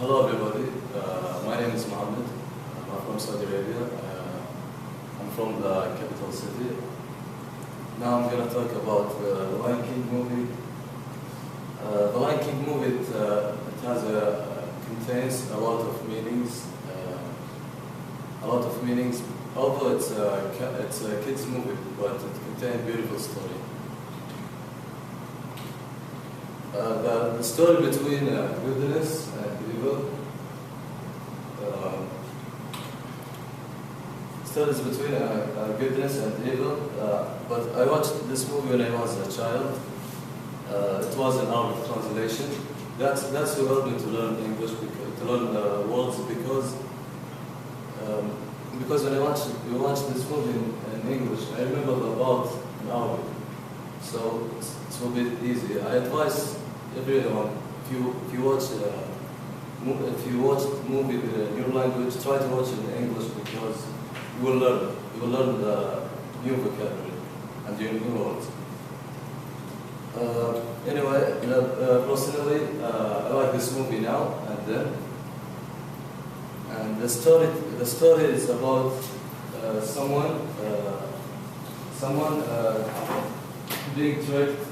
Hello everybody, my name is Mohammed. I'm from Saudi Arabia. I'm from the capital city. Now I'm going to talk about the Lion King movie. The Lion King movie, contains a lot of meanings. Although it's a kids movie, but it contains a beautiful story. The story between goodness and evil. Stories between goodness and evil. But I watched this movie when I was a child. It was an Arabic translation. That's what helped me to learn English, to learn words, because when we watched this movie in English, I remember the part in Arabic. So it's a bit easy. I advise everyone, if you watch movie in your language, try to watch it in English, because you will learn the new vocabulary and your new words. Anyway, personally, I like this movie now and then. And the story is about someone being tricked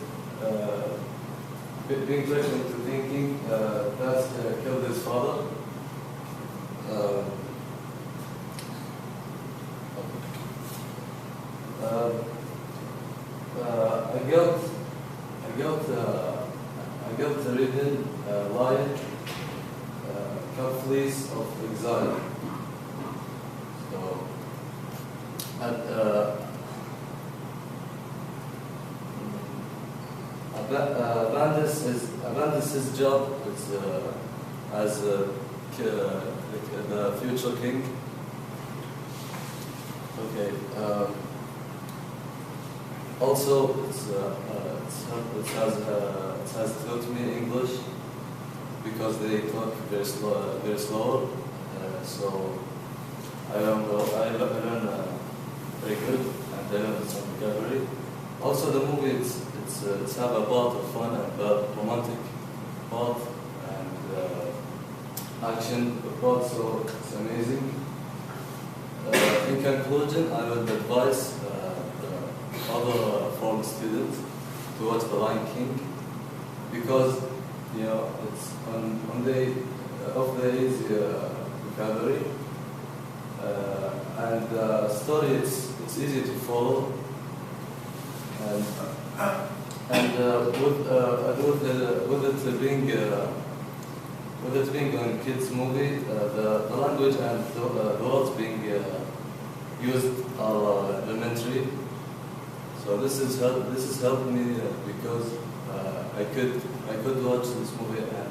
into thinking that killed his father. I got reading Lion, Fleece of Exile. So, Abandis' job is as the future king. Okay. Also, it has taught me English, because they talk very slow. So I learn very good, and I learn some vocabulary. Also, the movie it's have a part of fun and romantic part and action part, so it's amazing. In conclusion, I would advise other foreign students to watch The Lion King, because it's on the easy vocabulary, and the story it's easy to follow, and with it being a kids movie, the language and the words being used are elementary. So this has helped me, because I could watch this movie, and